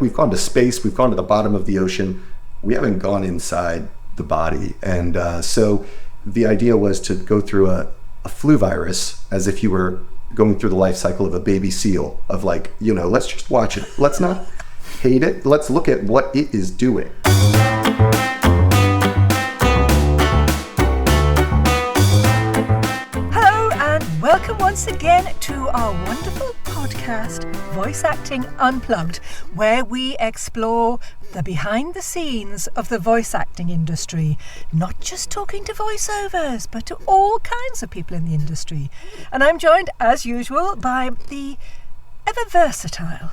We've gone to space, we've gone to the bottom of the ocean. We haven't gone inside the body. And so the idea was to go through a flu virus as if you were going through the life cycle of a baby seal, of like, let's just watch it. Let's not hate it. Let's look at what it is doing. Hello and welcome once again to our wonderful podcast, Voice Acting Unplugged, where we explore the behind the scenes of the voice acting industry, not just talking to voiceovers, but to all kinds of people in the industry. And I'm joined, as usual, by the ever versatile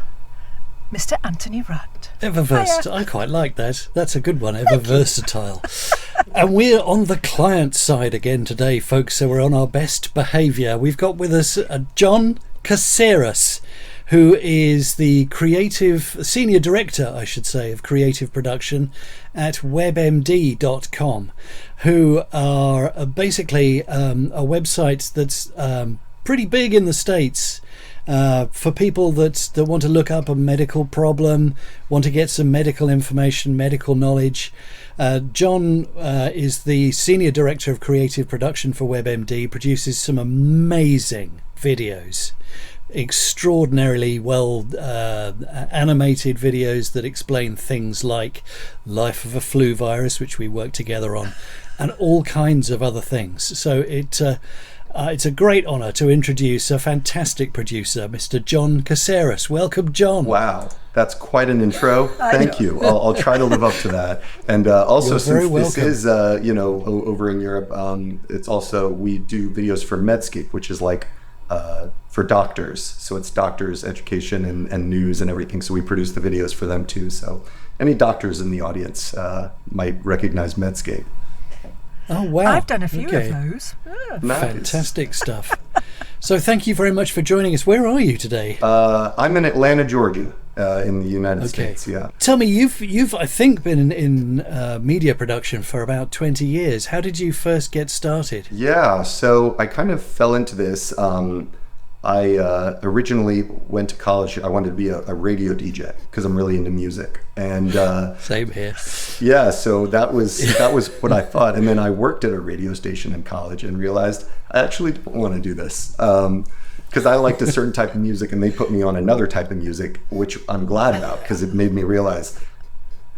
Mr. Anthony Rudd. Ever versatile. I quite like that. That's a good one, ever versatile. And we're on the client side again today, folks, so we're on our best behaviour. We've got with us John Cassaras, who is the senior director, I should say, of creative production at WebMD.com, who are basically a website that's pretty big in the States for people that want to look up a medical problem, want to get some medical information, medical knowledge. John is the senior director of creative production for WebMD, produces some amazing videos, extraordinarily well animated videos that explain things like life of a flu virus, which we work together on, and all kinds of other things. So it's a great honour to introduce a fantastic producer, Mr. John Cassaras. Welcome, John. Wow, that's quite an intro. Thank you. I'll try to live up to that. And also, You're since welcome. this is over in Europe, it's also, we do videos for Medscape, which is like for doctors. So it's doctors, education, and news and everything. So we produce the videos for them too. So any doctors in the audience might recognize Medscape. Oh, wow. I've done a few of those. Yeah. Nice. Fantastic stuff. So thank you very much for joining us. Where are you today? I'm in Atlanta, Georgia, in the United States. Yeah. Tell me, you've I think been in media production for about 20 years. How did you first get started? Yeah. So I kind of fell into this. I originally went to college. I wanted to be a radio DJ because I'm really into music. And Same here. yeah, so that was what I thought. And then I worked at a radio station in college and realized I actually don't want to do this because I liked a certain type of music, and they put me on another type of music, which I'm glad about because it made me realize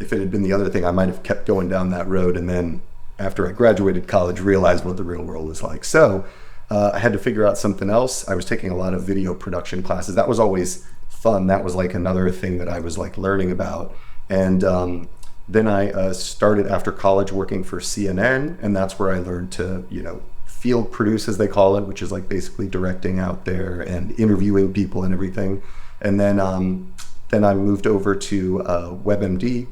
if it had been the other thing, I might have kept going down that road. And then after I graduated college, realized what the real world was like. So I had to figure out something else. I was taking a lot of video production classes. That was always fun. That was like another thing that I was like learning about. And then I started after college working for CNN, and that's where I learned to, field produce, as they call it, which is like basically directing out there and interviewing people and everything. And then I moved over to WebMD.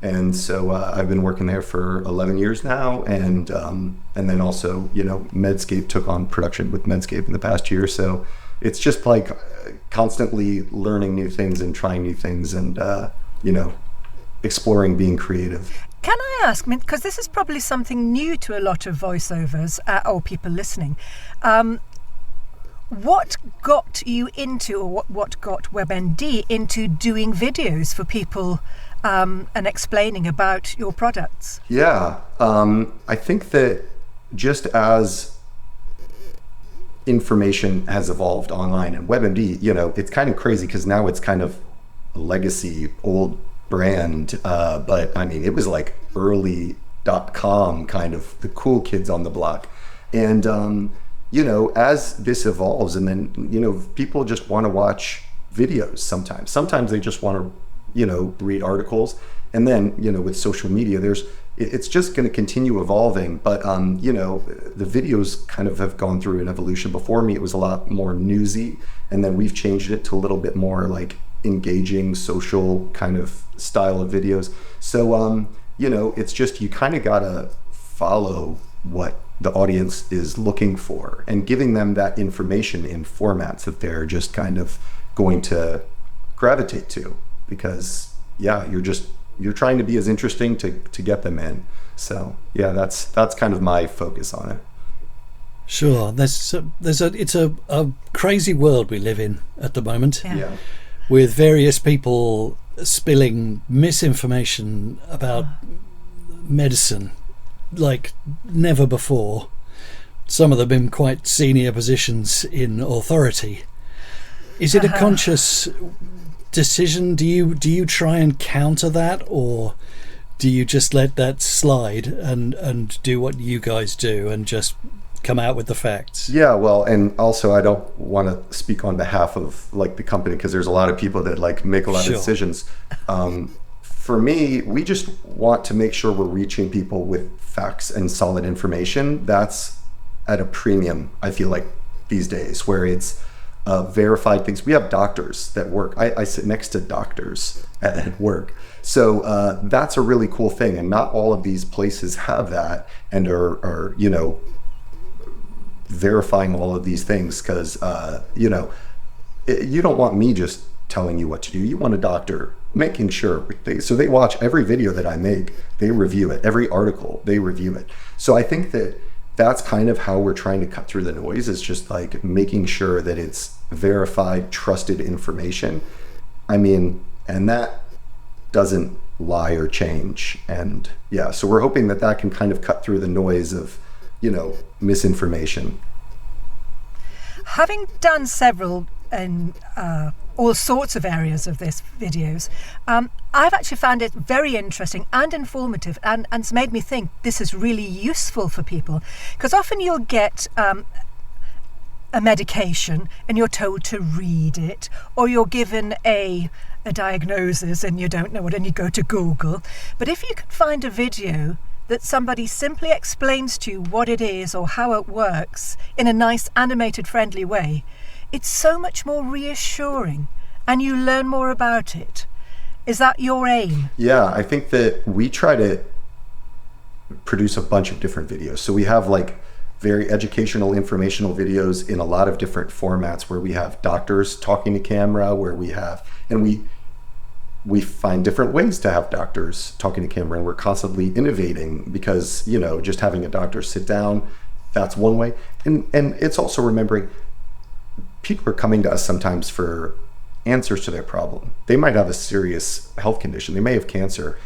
And so I've been working there for 11 years now, and then also, Medscape took on production with Medscape in the past year. So it's just like constantly learning new things and trying new things, and exploring being creative. Can I ask, because this is probably something new to a lot of voiceovers or people listening, what got you into, or what got WebMD into doing videos for people and explaining about your products? Yeah, I think that just as information has evolved online, and WebMD, it's kind of crazy because now it's kind of a legacy, old brand, but I mean, it was like early.com, kind of the cool kids on the block. And as this evolves, and then people just want to watch videos sometimes they just want to read articles. And then with social media, it's just going to continue evolving. But the videos kind of have gone through an evolution. Before me, it was a lot more newsy, and then we've changed it to a little bit more like engaging social kind of style of videos. So it's just, you kind of gotta follow what the audience is looking for and giving them that information in formats that they're just kind of going to gravitate to, because you're trying to be as interesting to get them in. So yeah, that's kind of my focus on it. Sure, it's a crazy world we live in at the moment. Yeah. with various people spilling misinformation about medicine like never before. Some of them in quite senior positions in authority. Is it a conscious decision? Do you try and counter that, or do you just let that slide and do what you guys do and just come out with the facts? Yeah, well, and also I don't want to speak on behalf of like the company, because there's a lot of people that like make a lot of decisions. For me, we just want to make sure we're reaching people with facts and solid information. That's at a premium, I feel like, these days, where it's verified things. We have doctors that work. I sit next to doctors at work. So that's a really cool thing. And not all of these places have that and are you know, verifying all of these things, because you know, you don't want me just telling you what to do. You want a doctor making sure. So they watch every video that I make, they review it. Every article, they review it. So I think that that's kind of how we're trying to cut through the noise, is just like making sure that it's verified, trusted information. I mean, and that doesn't lie or change. And yeah, so we're hoping that that can kind of cut through the noise of, you know, misinformation. Having done several in all sorts of areas of this videos, I've actually found it very interesting and informative, and it's made me think this is really useful for people, because often you'll get a medication and you're told to read it, or you're given a diagnosis and you don't know what, and you go to Google. But if you can find a video that somebody simply explains to you what it is or how it works in a nice animated friendly way, it's so much more reassuring and you learn more about it. Is that your aim? Yeah, I think that we try to produce a bunch of different videos. So we have like very educational, informational videos in a lot of different formats, where we have doctors talking to camera, where we have, and we find different ways to have doctors talking to camera, and we're constantly innovating, because, you know, just having a doctor sit down, that's one way. And it's also remembering people are coming to us sometimes for answers to their problem. They might have a serious health condition. They may have cancer.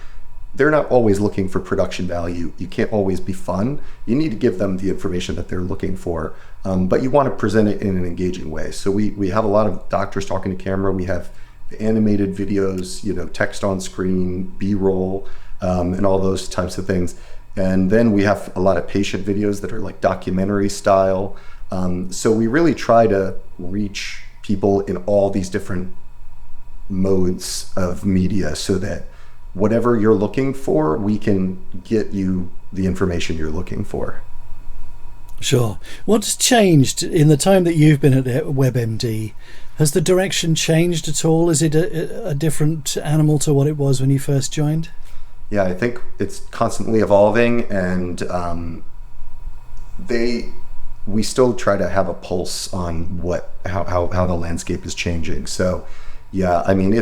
They're not always looking for production value. You can't always be fun. You need to give them the information that they're looking for, but you want to present it in an engaging way. So we have a lot of doctors talking to camera. We have the animated videos, you know, text on screen, B-roll, and all those types of things. And then we have a lot of patient videos that are like documentary style. So we really try to reach people in all these different modes of media, so that whatever you're looking for, we can get you the information you're looking for. Sure. What's changed in the time that you've been at WebMD? Has the direction changed at all? Is it a different animal to what it was when you first joined? Yeah, I think it's constantly evolving, and we still try to have a pulse on how the landscape is changing. So yeah, I mean,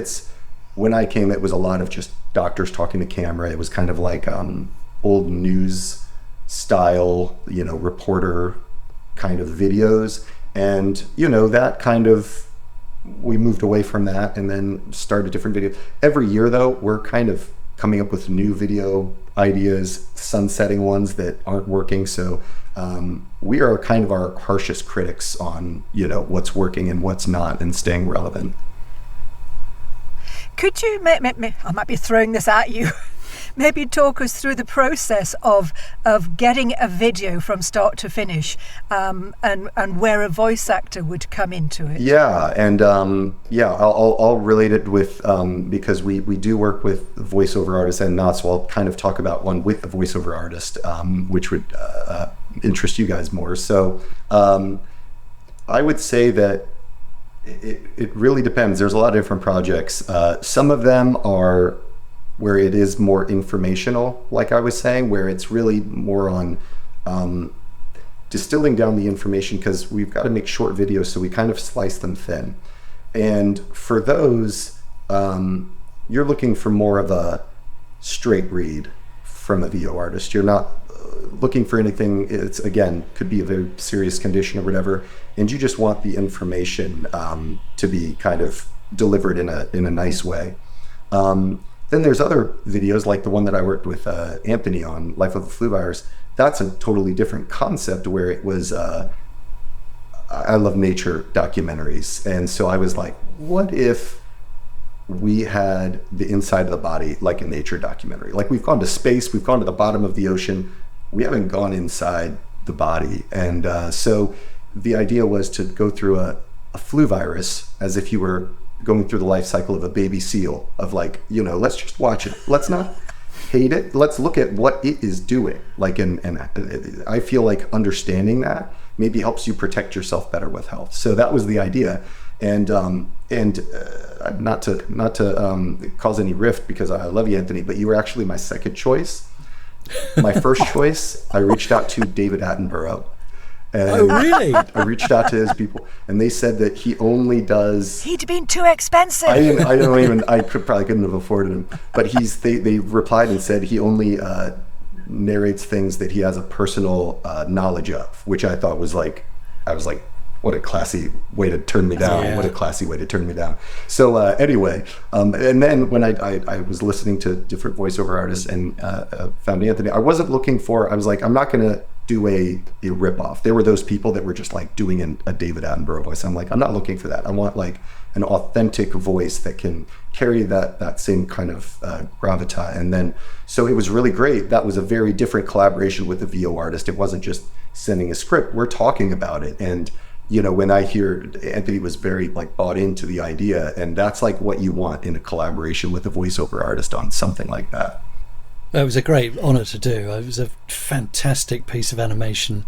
when I came, it was a lot of just doctors talking to camera. It was kind of like old news style, you know, reporter kind of videos. And, you know, that kind of, we moved away from that and then started different videos. Every year though, we're kind of coming up with new video ideas, sunsetting ones that aren't working. So we are kind of our harshest critics on, you know, what's working and what's not, and staying relevant. Could you, I might be throwing this at you, maybe talk us through the process of getting a video from start to finish, and where a voice actor would come into it? Yeah, and I'll relate it with, because we do work with voiceover artists and not, so I'll kind of talk about one with the voiceover artist, which would interest you guys more. So I would say that it really depends. There's a lot of different projects. Some of them are where it is more informational, like I was saying, where it's really more on distilling down the information, because we've got to make short videos, so we kind of slice them thin. And for those, you're looking for more of a straight read from a VO artist. You're not looking for anything. It's, again, could be a very serious condition or whatever, and you just want the information to be kind of delivered in a nice way. Then there's other videos like the one that I worked with Anthony on, Life of the Flu Virus. That's a totally different concept where it was, I love nature documentaries. And so I was like, what if we had the inside of the body like a nature documentary? Like, we've gone to space, we've gone to the bottom of the ocean, we haven't gone inside the body. And so the idea was to go through a flu virus as if you were going through the life cycle of a baby seal, of like, let's just watch it. Let's not hate it. Let's look at what it is doing. Like, and I feel like understanding that maybe helps you protect yourself better with health. So that was the idea. And not to cause any rift, because I love you, Anthony, but you were actually my second choice. My first choice, I reached out to David Attenborough. And Oh, really? I reached out to his people, and they said that he only does. He'd been too expensive. I couldn't have afforded him. But they replied and said he only narrates things that he has a personal knowledge of, which I thought was like, I was like, what a classy way to turn me down. Yeah. What a classy way to turn me down. So anyway, and then when I was listening to different voiceover artists and found Anthony, I was like, I'm not going to do a ripoff. There were those people that were just like doing a David Attenborough voice. I'm like, I'm not looking for that. I want like an authentic voice that can carry that same kind of gravitas. And then, so it was really great. That was a very different collaboration with the VO artist. It wasn't just sending a script. We're talking about it. And when I hear Anthony was very like bought into the idea, and that's like what you want in a collaboration with a voiceover artist on something like that. It was a great honour to do. It was a fantastic piece of animation.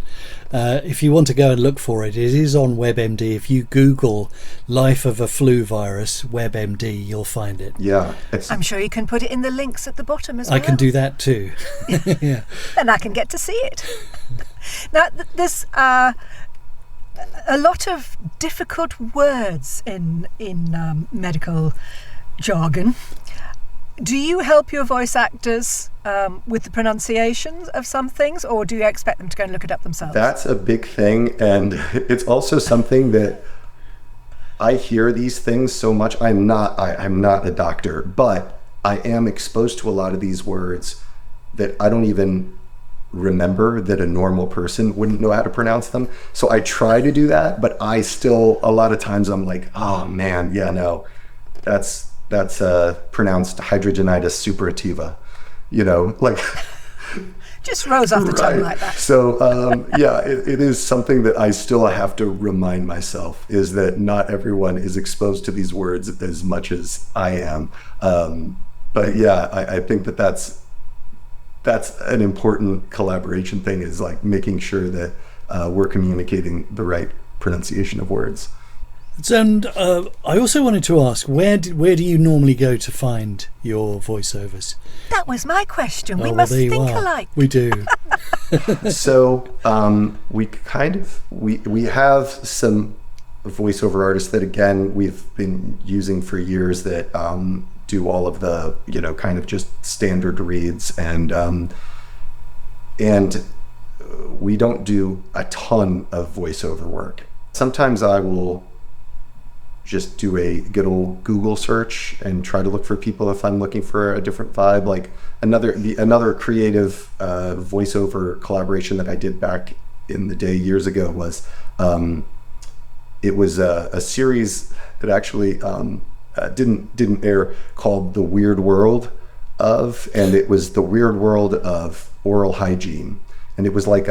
If you want to go and look for it, it is on WebMD. If you Google Life of a Flu Virus, WebMD, you'll find it. Yeah. I'm sure you can put it in the links at the bottom as well. I can do that too. Yeah. And I can get to see it. Now, there's a lot of difficult words in medical jargon. Do you help your voice actors with the pronunciations of some things, or do you expect them to go and look it up themselves? That's a big thing, and it's also something that I hear these things so much. I'm not a doctor, but I am exposed to a lot of these words that I don't even remember that a normal person wouldn't know how to pronounce them. So I try to do that, but I still, a lot of times I'm like, oh man, yeah, no, that's pronounced hydrogenitis suppurativa, like just rolls off the tongue like that. So yeah, it is something that I still have to remind myself, is that not everyone is exposed to these words as much as I am. But yeah, I think that's an important collaboration thing, is like making sure that we're communicating the right pronunciation of words. And I also wanted to ask, where do you normally go to find your voiceovers? That was my question. We well, must there you think are. alike. We do. So we have some voiceover artists that, again, we've been using for years, that do all of the kind of just standard reads, and we don't do a ton of voiceover work. Sometimes I will just do a good old Google search and try to look for people if I'm looking for a different vibe. Like another creative voiceover collaboration that I did back in the day years ago was it was a series that actually didn't air, called The Weird World of, and it was the weird world of oral hygiene. And it was like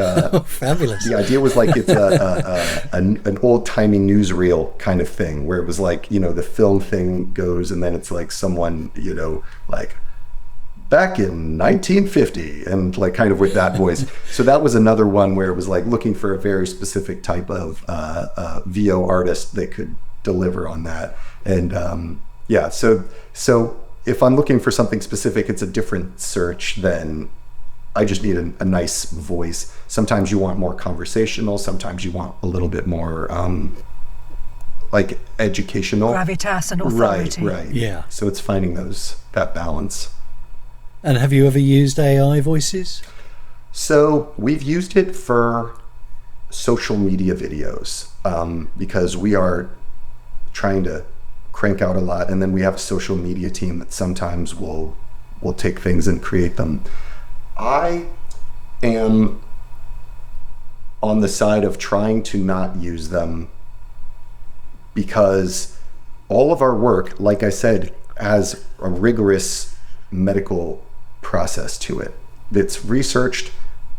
fabulous. The idea was like it's an old-timey newsreel kind of thing, where it was like, the film thing goes, and then it's like someone, like back in 1950, and like kind of with that voice. So that was another one where it was like looking for a very specific type of VO artist that could deliver on that. And yeah, so if I'm looking for something specific, it's a different search than I just need a nice voice. Sometimes you want more conversational. Sometimes you want a little bit more like educational. Gravitas and authority. Right. Yeah. So it's finding that balance. And have you ever used AI voices? So we've used it for social media videos, because we are trying to crank out a lot, and then we have a social media team that sometimes will take things and create them. I am on the side of trying to not use them, because all of our work, like I said, has a rigorous medical process to it. It's researched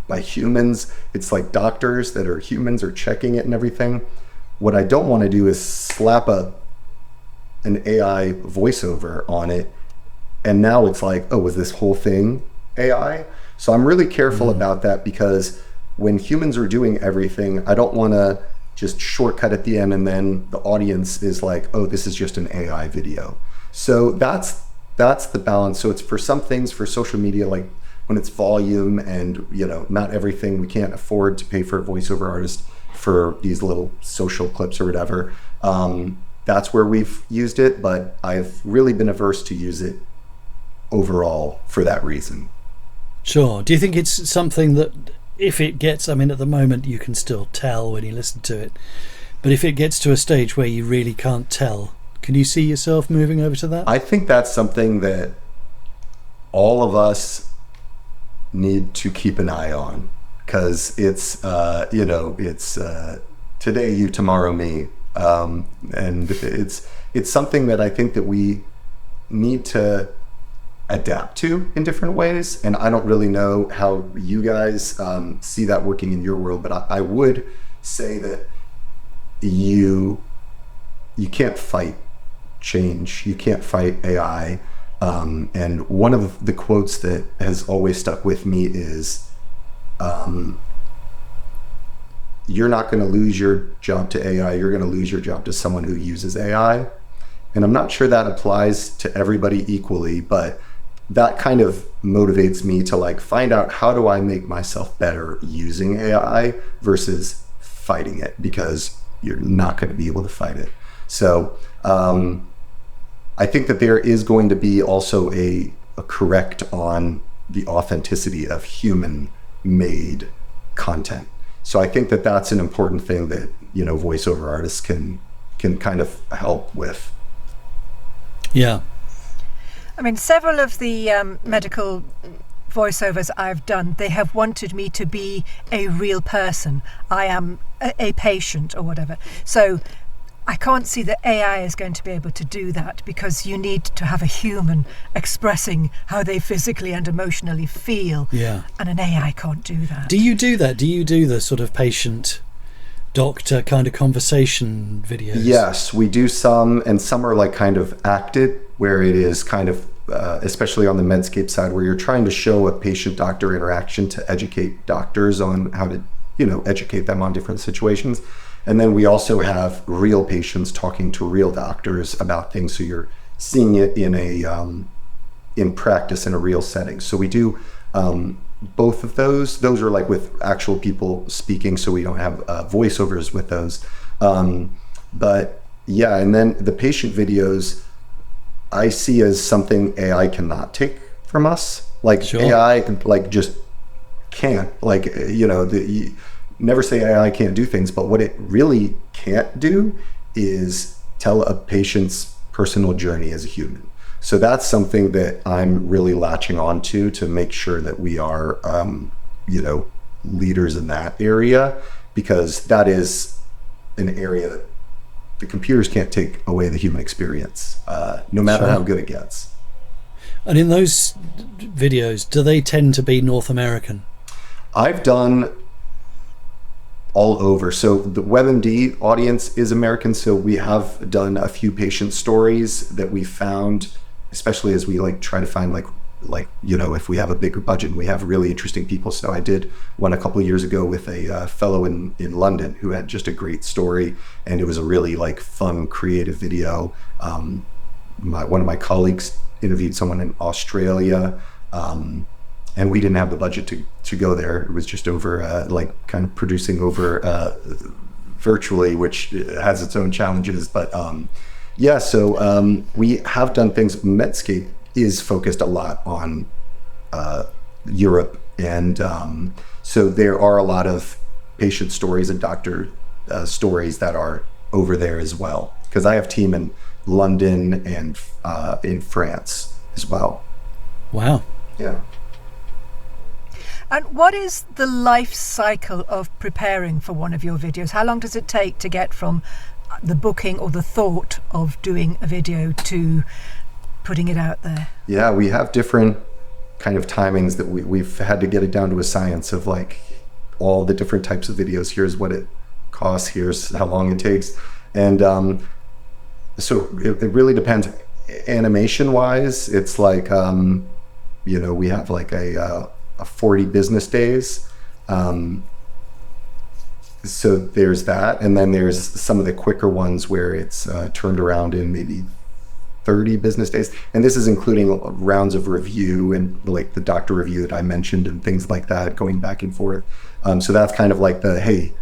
by humans. It's like doctors that are humans are checking it and everything. What I don't want to do is slap an AI voiceover on it, and now it's like, oh, is this whole thing AI? So I'm really careful about that, because when humans are doing everything, I don't want to just shortcut at the end and then the audience is like, oh, this is just an AI video. So that's the balance. So it's for some things, for social media, like when it's volume and, not everything, we can't afford to pay for a voiceover artist for these little social clips or whatever. That's where we've used it, but I've really been averse to use it overall for that reason. Sure. Do you think it's something that if it gets, at the moment you can still tell when you listen to it, but if it gets to a stage where you really can't tell, can you see yourself moving over to that? I think that's something that all of us need to keep an eye on, because it's, it's today you, tomorrow me. And it's something that I think that we need to adapt to in different ways. And I don't really know how you guys see that working in your world, but I would say that you can't fight change. You can't fight AI. And one of the quotes that has always stuck with me is, you're not going to lose your job to AI. You're going to lose your job to someone who uses AI. And I'm not sure that applies to everybody equally, but that kind of motivates me to find out, how do I make myself better using AI versus fighting it, because you're not going to be able to fight it. So I think that there is going to be also a correct on the authenticity of human-made content. So I think that that's an important thing that, voiceover artists can kind of help with. Yeah. Several of the medical voiceovers I've done, they have wanted me to be a real person. I am a patient or whatever. So I can't see that AI is going to be able to do that, because you need to have a human expressing how they physically and emotionally feel. Yeah. And an AI can't do that. Do you do that? Do you do the sort of patient doctor kind of conversation videos? Yes, we do some, and some are kind of acted, where it is kind of, especially on the Medscape side, where you're trying to show a patient-doctor interaction to educate doctors on how to, educate them on different situations. And then we also have real patients talking to real doctors about things, so you're seeing it in practice in a real setting. So we do both of those. Those are with actual people speaking, so we don't have voiceovers with those. But yeah, and then the patient videos I see as something AI cannot take from us. Sure. AI just can't, never say AI can't do things, but what it really can't do is tell a patient's personal journey as a human. So that's something that I'm really latching on to make sure that we are, leaders in that area, because that is an area that the computers can't take away the human experience, no matter Sure. how good it gets. And in those videos, do they tend to be North American? I've done all over. So the WebMD audience is American. So we have done a few patient stories that we found, especially as we try to find if we have a bigger budget and we have really interesting people. So I did one a couple of years ago with a fellow in London who had just a great story, and it was a really fun, creative video. One of my colleagues interviewed someone in Australia, and we didn't have the budget to go there. It was just over kind of producing over virtually, which has its own challenges. But so we have done things. Medscape is focused a lot on Europe, and so there are a lot of patient stories and doctor stories that are over there as well, because I have team in London, and in France as well. Wow. Yeah. And what is the life cycle of preparing for one of your videos? How long does it take to get from the booking or the thought of doing a video to putting it out there? Yeah, we have different kind of timings that we've had to get it down to a science of like all the different types of videos. Here's what it costs, here's how long it takes. And so it really depends. Animation wise, it's like, we have like a 40 business days. So there's that. And then there's some of the quicker ones where it's turned around in maybe 30 business days. And this is including rounds of review and like the doctor review that I mentioned and things like that, going back and forth. So that's kind of like hey,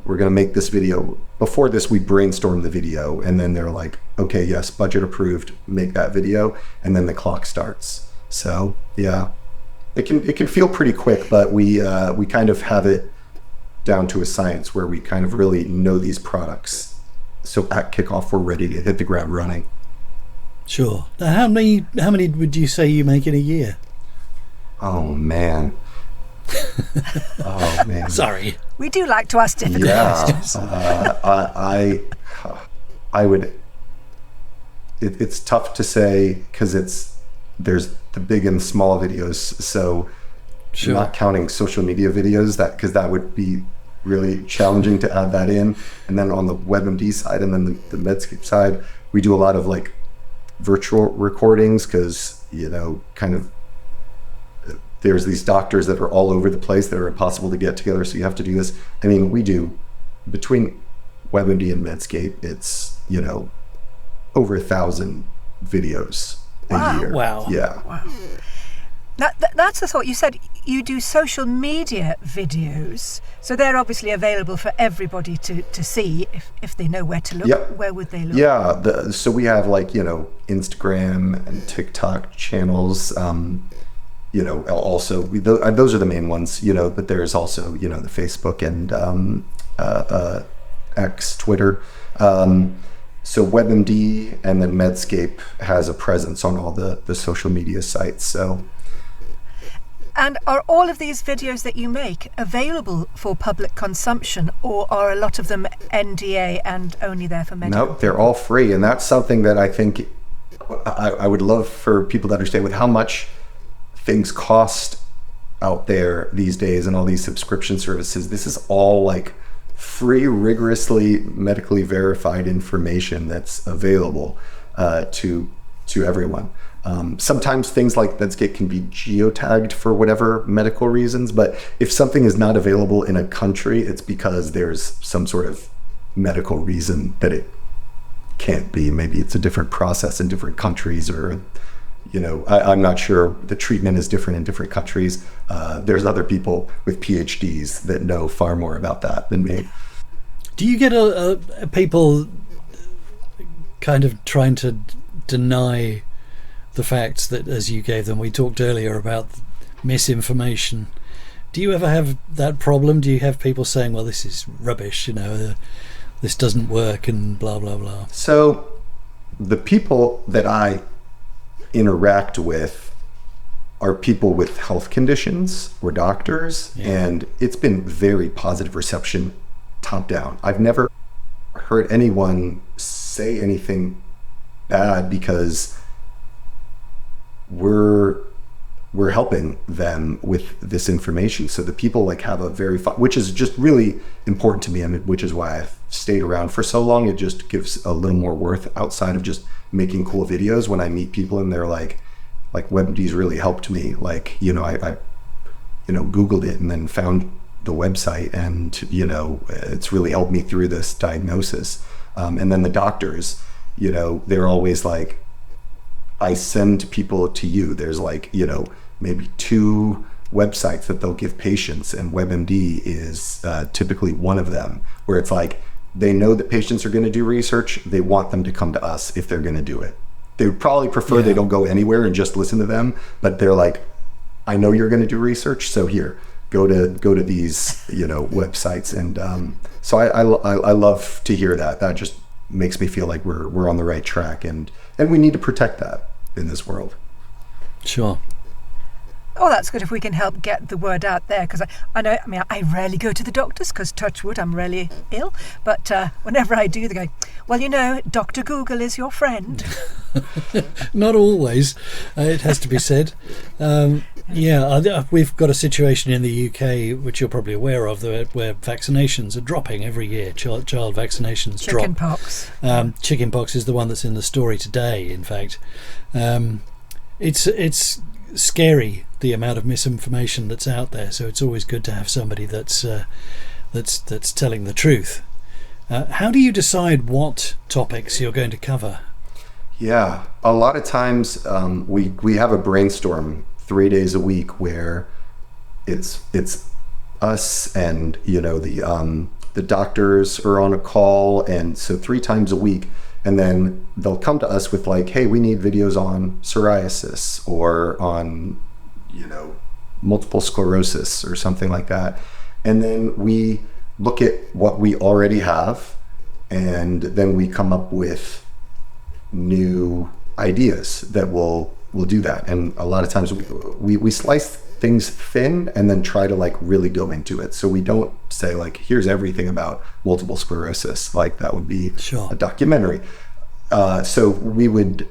we're going to make this video. Before this, we brainstorm the video, and then they're like, okay, yes, budget approved, make that video. And then the clock starts. So yeah, it can feel pretty quick, but we kind of have it down to a science where we kind of really know these products. So at kickoff, we're ready to hit the ground running. Sure. Now, how many would you say you make in a year? Oh man. Oh man. Sorry. We do like to ask difficult questions. I would. It's tough to say because there's the big and small videos. So Sure. not counting social media videos, because that would be really challenging to add that in. And then on the WebMD side and then the Medscape side, we do a lot of like virtual recordings because, kind of there's these doctors that are all over the place that are impossible to get together. So you have to do this. I mean, we do between WebMD and Medscape, it's, over 1,000 videos a year. Wow. Yeah. Wow. That's the thought. You said you do social media videos, so they're obviously available for everybody to see if they know where to look. Yep. Where would they look? Yeah, so we have like, Instagram and TikTok channels, also those are the main ones, but there's also, the Facebook and X, Twitter. So WebMD and then Medscape has a presence on all the social media sites. So. And are all of these videos that you make available for public consumption, or are a lot of them NDA and only there for medical? Nope, they're all free. And that's something that I think I would love for people to understand with how much things cost out there these days and all these subscription services. This is all like free, rigorously medically verified information that's available to everyone. Sometimes things like Medscape can be geotagged for whatever medical reasons, but if something is not available in a country, it's because there's some sort of medical reason that it can't be. Maybe it's a different process in different countries, or I'm not sure. The treatment is different in different countries. There's other people with PhDs that know far more about that than me. Do you get people kind of trying to deny the facts that, as you gave them, we talked earlier about misinformation? Do you ever have that problem? Do you have people saying, well, this is rubbish, this doesn't work and blah, blah, blah? So the people that I interact with are people with health conditions or doctors, and it's been very positive reception top down. I've never heard anyone say anything bad because we're helping them with this information. So the people have a very which is just really important to me, and which is why I've stayed around for so long. It just gives a little more worth outside of just making cool videos. When I meet people and they're like WebMD's really helped me. I Googled it and then found the website, and it's really helped me through this diagnosis. And then the doctors, they're always like, I send people to you. There's maybe 2 websites that they'll give patients, and WebMD is typically one of them, where it's like they know that patients are going to do research. They want them to come to us if they're going to do it. They would probably prefer they don't go anywhere and just listen to them, but they're like, I know you're going to do research, so here, go to these websites. And so I love to hear that. That just makes me feel like we're on the right track, and we need to protect that in this world. Sure. Oh, that's good if we can help get the word out there, because I know, I mean, I rarely go to the doctors because, touch wood, I'm rarely ill, but whenever I do, they go, well, you know, Dr. Google is your friend. Not always, it has to be said. We've got a situation in the UK, which you're probably aware of, where vaccinations are dropping every year. Child vaccinations drop. Chickenpox. Chickenpox is the one that's in the story today, in fact. It's scary, the amount of misinformation that's out there, so it's always good to have somebody that's telling the truth. How do you decide what topics you're going to cover? Yeah, a lot of times we have a brainstorm 3 days a week where it's us and, you know, the doctors are on a call, and so 3 times a week. And then they'll come to us with like, hey, we need videos on psoriasis or on, you know, multiple sclerosis or something like that. And then we look at what we already have, and then we come up with new ideas that will do that. And a lot of times we slice things thin and then try to like really go into it. So we don't say like, here's everything about multiple sclerosis. Like that would be a documentary. So we would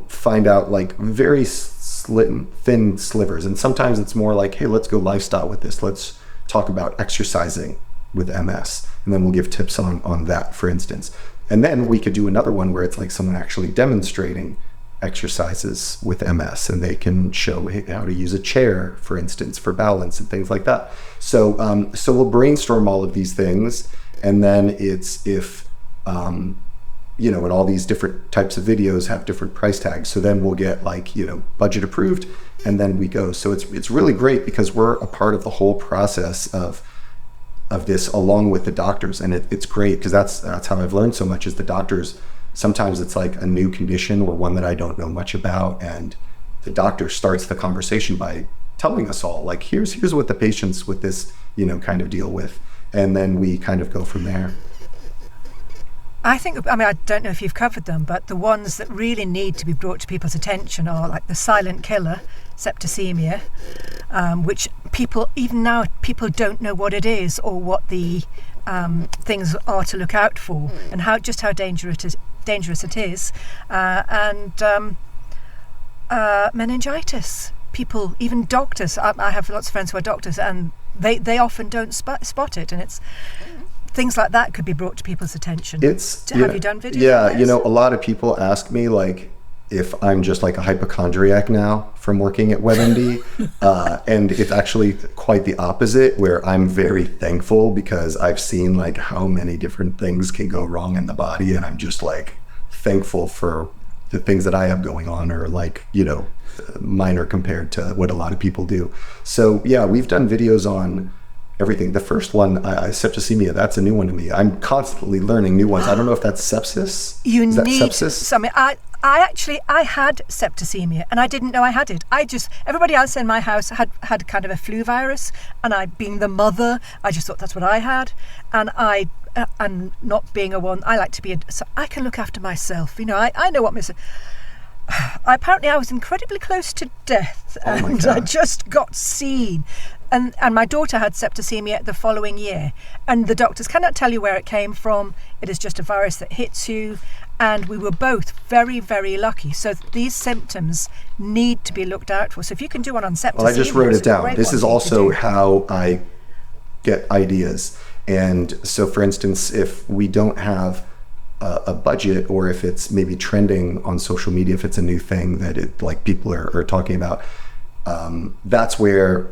find out like very thin slivers. And sometimes it's more like, hey, let's go lifestyle with this. Let's talk about exercising with MS. And then we'll give tips on that, for instance. And then we could do another one where it's like someone actually demonstrating exercises with MS, and they can show how to use a chair, for instance, for balance and things like that. So we'll brainstorm all of these things, and then it's if you know, and all these different types of videos have different price tags. So then we'll get like, you know, budget approved, and then we go. So it's really great because we're a part of the whole process of this along with the doctors, and it's great because that's how I've learned so much is the doctors. Sometimes it's like a new condition or one that I don't know much about, and the doctor starts the conversation by telling us all like, here's what the patients with this, you know, kind of deal with, and then we kind of go from there. I don't know if you've covered them, but the ones that really need to be brought to people's attention are like the silent killer, septicemia, which even now people don't know what it is or what the things are to look out for, and how dangerous it is, and meningitis. People, even doctors. I have lots of friends who are doctors, and they often don't spot it, and it's things like that could be brought to people's attention. Have you done videos? Yeah, you know, a lot of people ask me like if I'm just like a hypochondriac now from working at WebMD, and it's actually quite the opposite, where I'm very thankful because I've seen like how many different things can go wrong in the body, and I'm just like thankful for the things that I have going on are like, you know, minor compared to what a lot of people do. So yeah, we've done videos on everything. The first one, septicemia, that's a new one to me. I'm constantly learning new ones. I don't know if that's sepsis. Is that sepsis? So, I had septicemia, and I didn't know I had it. Everybody else in my house had kind of a flu virus, and I, being the mother, I just thought that's what I had. And not being a one, I like to be so I can look after myself. You know, I know what apparently I was incredibly close to death, and I just got seen. And my daughter had septicemia the following year, and the doctors cannot tell you where it came from. It is just a virus that hits you, and we were both very, very lucky. So these symptoms need to be looked out for. So if you can do one on septicemia, well, I just wrote it down. This is also how I get ideas. And so, for instance, if we don't have a budget, or if it's maybe trending on social media, if it's a new thing that people are talking about, that's where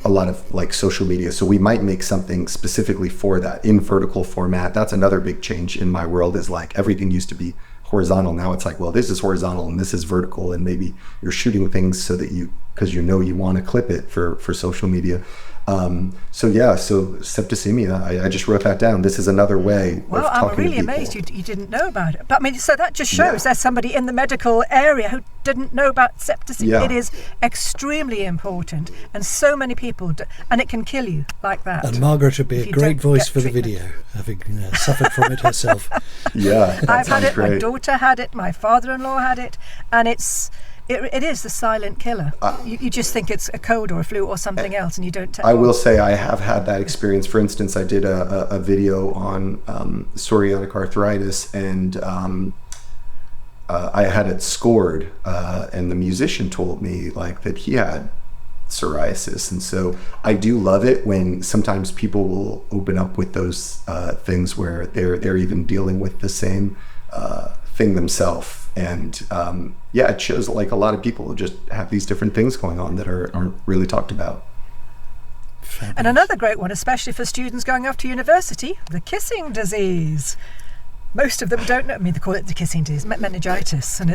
a lot of like social media. So we might make something specifically for that in vertical format. That's another big change in my world, is like everything used to be horizontal. Now it's like, well, this is horizontal and this is vertical, and maybe you're shooting things so that because you know you want to clip it for social media. So septicemia, I just wrote that down. This is another way Well, of talking I'm really to people. amazed you didn't know about it. But I mean, so that just shows there's somebody in the medical area who didn't know about septicemia. Yeah. It is extremely important, and so many people and it can kill you like that. And Margaret would be if a you great don't voice get for the treatment. video, having suffered from it herself. Yeah, that I've had sounds it, great. my daughter had it, my father-in-law had it, and it is the silent killer. You just think it's a cold or a flu or something else, and you don't tell. I will say I have had that experience. For instance, I did a video on psoriatic arthritis, and I had it scored, and the musician told me like that he had psoriasis, and so I do love it when sometimes people will open up with those things where they're even dealing with the same thing themselves. And it shows like a lot of people just have these different things going on that aren't really talked about. Fabulous. And another great one, especially for students going off to university, the kissing disease. Most of them don't know. I mean, they call it the kissing disease, meningitis, and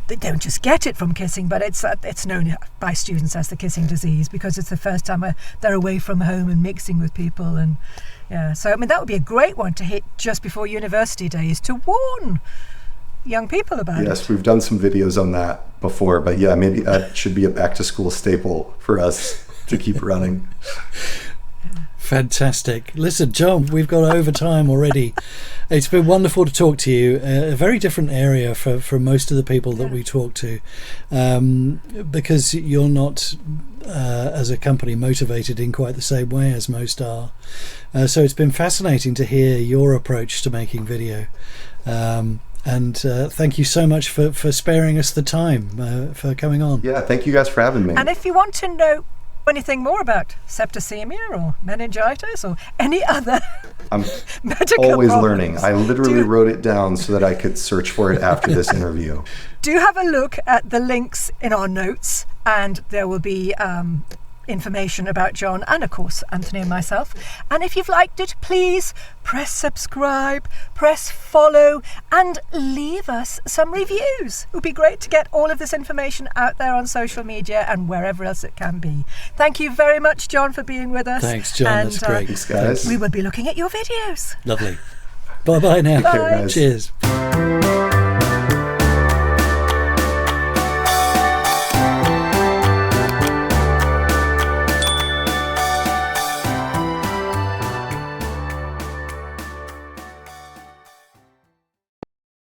they don't just get it from kissing, but it's known by students as the kissing disease because it's the first time they're away from home and mixing with people. And so I mean that would be a great one to hit just before university days to warn young people about it. Yes, we've done some videos on that before, but maybe that should be a back to school staple for us to keep running. Fantastic. Listen, John, we've got over time already. It's been wonderful to talk to you. A very different area for most of the people that we talk to, because you're not, as a company, motivated in quite the same way as most are. So it's been fascinating to hear your approach to making video. And thank you so much for sparing us the time for coming on. Yeah, thank you guys for having me. And if you want to know anything more about septicemia or meningitis or any other I'm medical always problems, learning. I literally wrote it down so that I could search for it after this interview. do have a look at the links in our notes, and there will be information about John and of course Anthony and myself. And if you've liked it, please press subscribe, press follow, and leave us some reviews. It would be great to get all of this information out there on social media and wherever else it can be. Thank you very much, John, for being with us. Thanks, John. And, That's great. Thanks, guys. we will be looking at your videos. Lovely. Bye-bye now. Take care, guys. Cheers.